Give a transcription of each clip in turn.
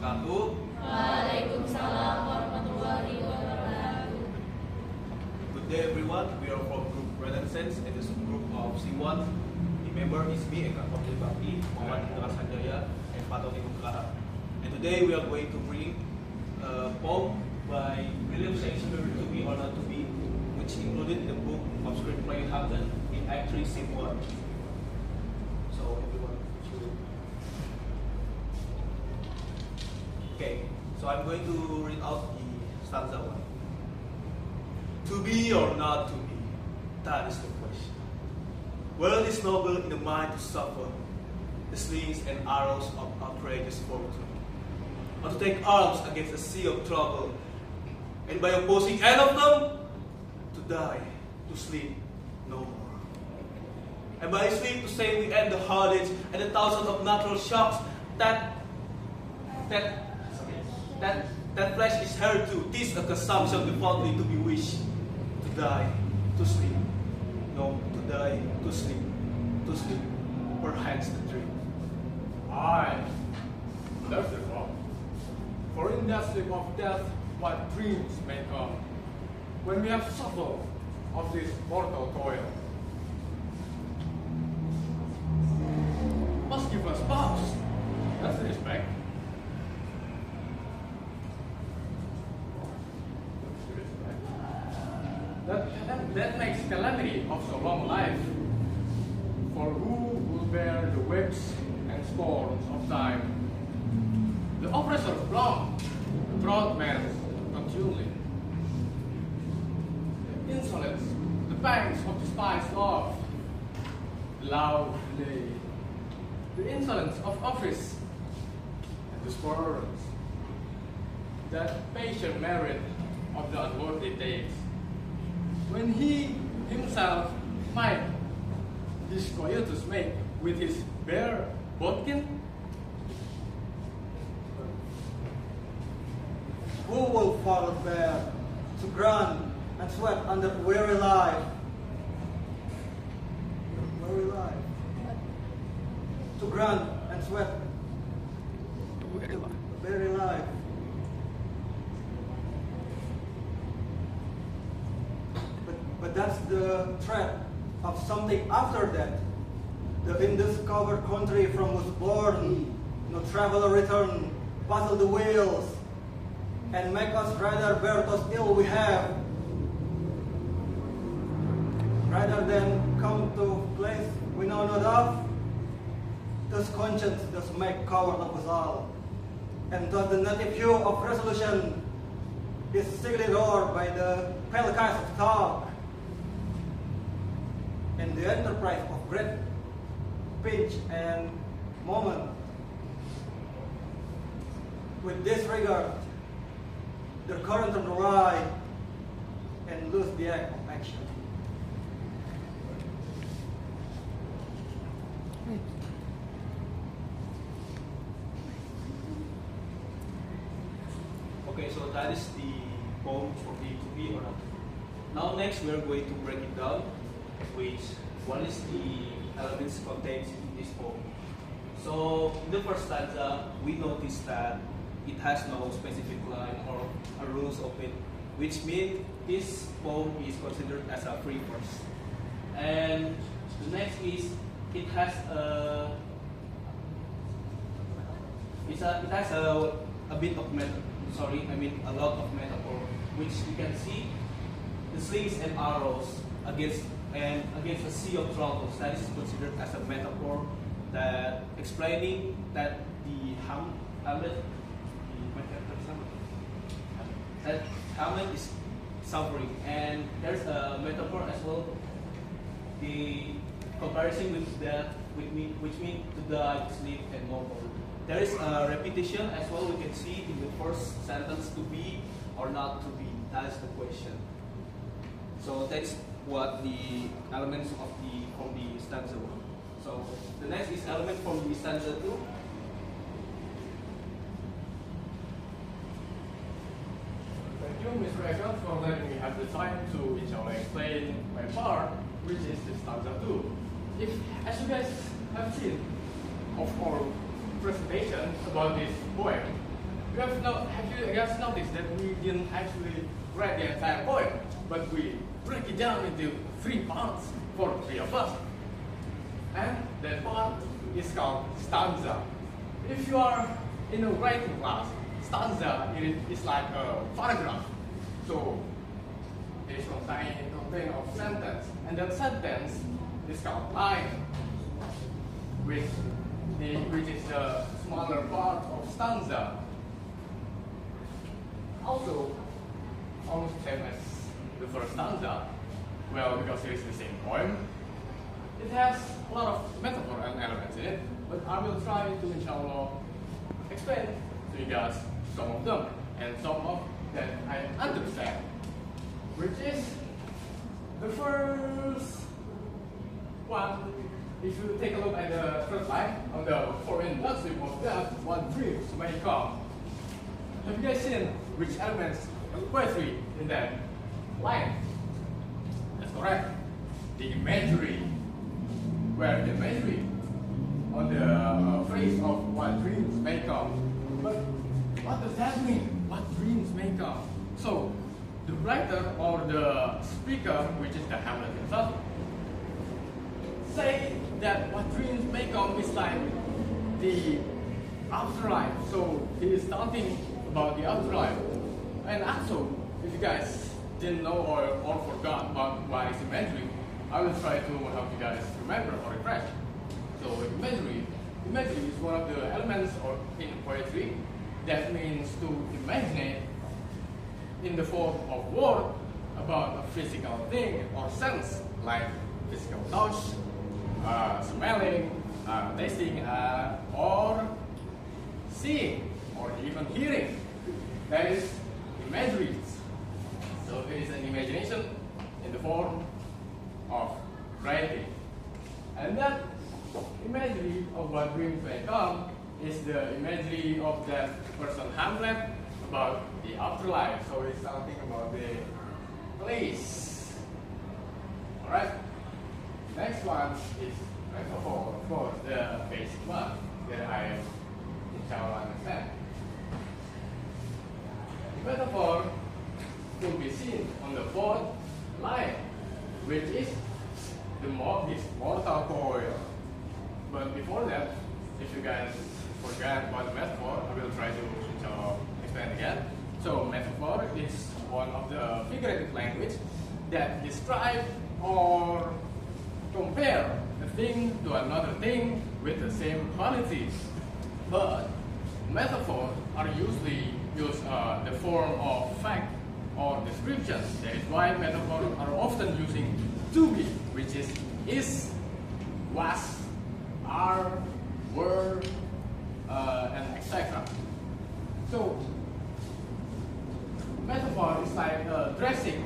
wabarakatuh. Waalaikumsalam warahmatullahi wabarakatuh. Good day everyone, we are from group Renaissance and the subgroup of C1. The member is me, Eka Pramudita Bakti, Indra, Sanjaya, and Fatony Nugraha. And today we are going to bring a poem by William Shakespeare, To Be or Not to Be, which included in the book of screenplay Hamlet in Act 3, Scene 1. So everyone should. Okay, so I'm going to read out the stanza 1. To be or not to be, that is the question. Well, it is noble in the mind to suffer the slings and arrows of outrageous fortune, or to take arms against a sea of trouble, and by opposing any of them, to die, to sleep no more. And by sleep to say we end the heartaches and the thousands of natural shocks that flesh is heir to. This a consumption devoutly to be wished. To die, to sleep. No, to die, to sleep. To sleep, perhaps the dream. Aye, that's the wrong. For in that sleep of death, what dreams may come, when we have suffered of this mortal toil. Must give us bows. That's the respect. That makes calamity of so long life. For who will bear the whips and scorns of time? The oppressor wrong, the proud man's contumely. The insolence, the pangs of despised love, loud delay, the insolence of office, and the spurns, that patient merit of the unworthy days, when he himself might this coitus make with his bare bodkin. Who will follow bear to grunt and sweat under weary life? Weary life. To grunt and sweat. Weary life. But that's the threat of something after that. The undiscovered country from whose born no traveler return, puzzle the wheels, and make us rather bear those ill we have, rather than come to place we know not of. Thus conscience does make coward of us all, and thus the native hue of resolution is sickly roared by the pale skies of thought, and the enterprise of great pitch and moment. With this regard, the current on the right and lose the act of action. Okay, so that is the poem for the To Be or Not to Be. Now next we are going to break it down, what is the elements contained in this poem. So in the first stanza, we notice that it has no specific line or a rules of it, which means this poem is considered as a free verse. And the next is it has a bit of a lot of metaphor, which you can see the slings and arrows against a sea of troubles. That is considered as a metaphor that explaining that Hamlet is suffering, and there's a metaphor as well, the comparison with that, which means to die, to sleep, and no more. There is a repetition as well. We can see in the first sentence, to be or not to be. That is the question. So that's what the elements of from the stanza 1. So the next is element from the stanza 2. Thank you, Mr. Eka, for letting me have the time to explain my part, which is the stanza 2. If, as you guys have seen of our presentation about this poem, Have you guys noticed that we didn't actually write the entire poem, but we break it down into 3 parts for 3 of us. And that part is called stanza. If you are in a writing class, stanza is like a paragraph. So it is contain of sentence, and that sentence is called line, which is the smaller part of stanza. Also, almost the same as the first stanza. Well, because it is the same poem, it has a lot of metaphor and elements in it, but I will try to, inshallah, explain to you guys some of them, and some of that I understand, which is the first one. If you take a look at the first line on the foreign landscape of that, what dreams may come. Have you guys seen which elements of poetry in that line? That's correct. The imagery. Where the imagery on the phrase of what dreams may come. But what does that mean? What dreams may come? So the writer or the speaker, which is the Hamlet himself, say that what dreams may come is like the afterlife. So he is talking about the afterlife. And also, if you guys didn't know or forgot about what is imagery, I will try to help you guys remember or refresh. So imagery is one of the elements in poetry that means to imagine in the form of word about a physical thing or sense, like physical touch, smelling, tasting, or seeing, or even hearing. That is imagery. So it is an imagination in the form of writing. And that imagery of what dreams may come is the imagery of that person Hamlet about the afterlife. So it's something about the place. Alright? Next one is metaphor, of course, the basic one that I inshallah understand. The metaphor could be seen on the 4th line, which is this mortal coil. But before that, if you guys forgot about the metaphor, I will try to explain again. So metaphor is one of the figurative language that describe or compare a thing to another thing with the same qualities. But metaphors are usually use the form of fact or description. That is why metaphors are often using to be, which is, was, are, were, and etc. So metaphor is like dressing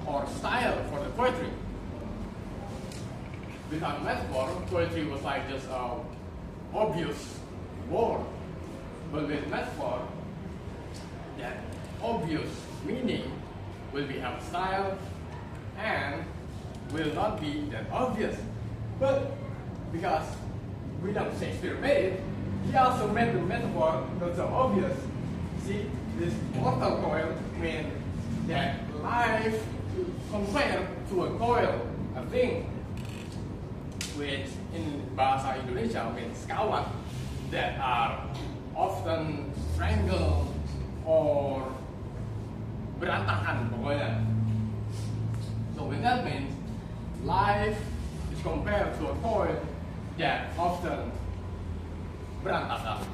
or style for the poetry. Without metaphor, poetry was like just an obvious word. But with metaphor, that obvious meaning will be have style and will not be that obvious. But because William Shakespeare made it, he also made the metaphor not so obvious. See, this mortal coil means that life compared to a coil, a thing, which in bahasa Indonesia means kawat, that are often strangled or berantakan pokoknya. So when that means life is compared to a coil that often berantakan.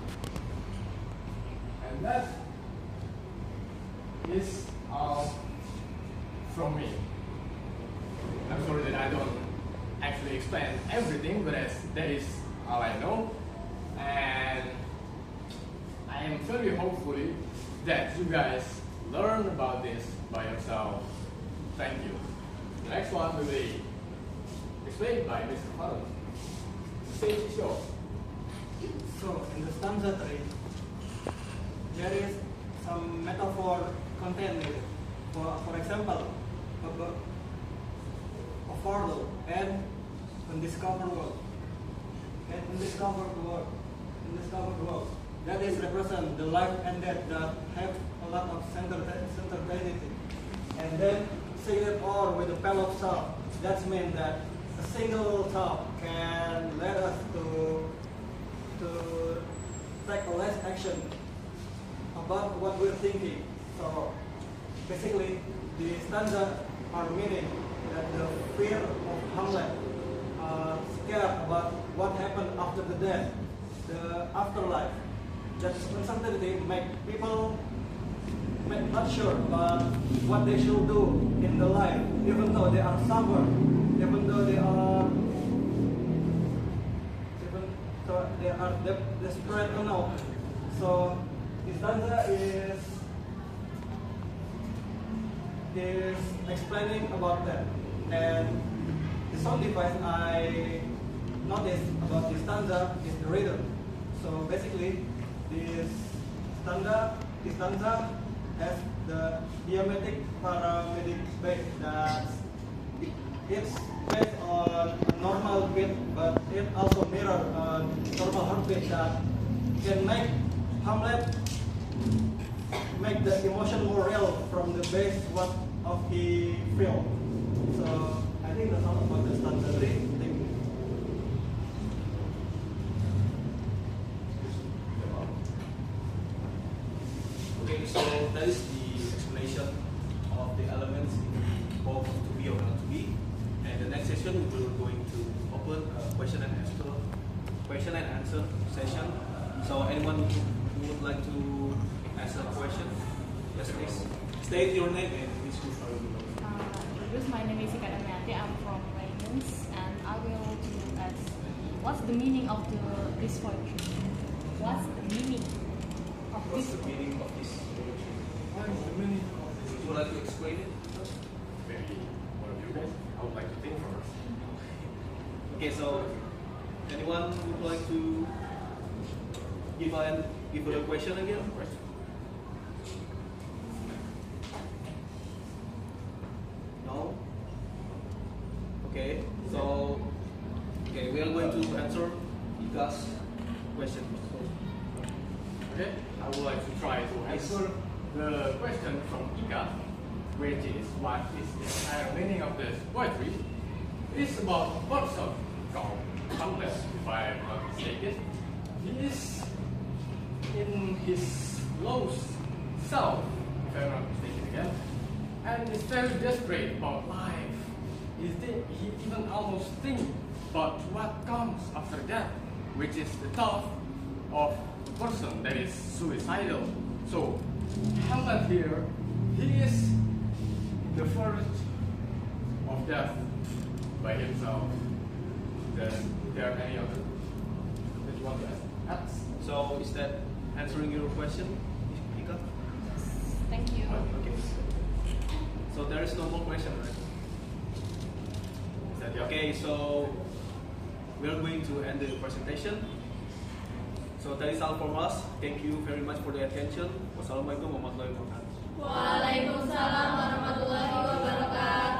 And that is all from me. I'm sorry that I don't actually explain everything, but that is all I know. And I am very hopefully that you guys learn about this by yourself. Thank you. The next one will be explained by Mr. Fatony. The stage is yours. So in the stanza 3, there is some metaphor contained in it. For example, a portal and undiscovered world. And undiscovered world. That is represent the life and death that have a lot of centrality. And then sing it all with the pedal of sound. That means that a single thought can let us to take a less action about what we're thinking. So basically, the stanza are meaning that the fear of Hamlet, scared about what happened after the death, the afterlife. That uncertainty make people not sure about what they should do in the life, even though they are suffer, even though they are desperate enough. So this stanza is explaining about that. And the sound device I noticed about this stanza is the rhythm. So basically, this stanza has the diametric paramedic bass that it's based on a normal beat, but it also mirrors a normal heartbeat that can make Hamlet make the emotion more real from the bass what of he feel. So I think that's all about the stanza. Thank you. Okay, so that is the explanation of the elements in both to be or not to be. And the next session we will going to open a question and answer session. So anyone who would like to ask a question, yes please. State your name and which school are you going? My name is Eka Pramudita. I'm from Raymond's, and I will ask, what's the meaning of this poetry? What's the meaning of What's this? the meaning of this poetry? What is the meaning of this? Would you like to explain it? Maybe one of you guys. I would like to think first. Okay, so anyone would like to give a question again? Question. No? Okay, so we are going to answer Ika's question. Okay, I would like to try to answer the question from Ika, which is what is the entire meaning of this poetry. It is about a person called Hamlet, if I am not mistaken. He is in his lowest self, if I am not mistaken again, and is very desperate about life. He even almost thinks about what comes after death, which is the thought of a person that is suicidal. So Hamlet here, he is the verge of death by himself. Is there any other that you want to ask? So is that answering your question, Ika? Thank you. Okay. So there is no more question, right? Is that your Okay, so we are going to end the presentation. So that is all from us. Thank you very much for the attention. Wassalamualaikum warahmatullahi wabarakatuh. Waalaikumsalam warahmatullahi wabarakatuh.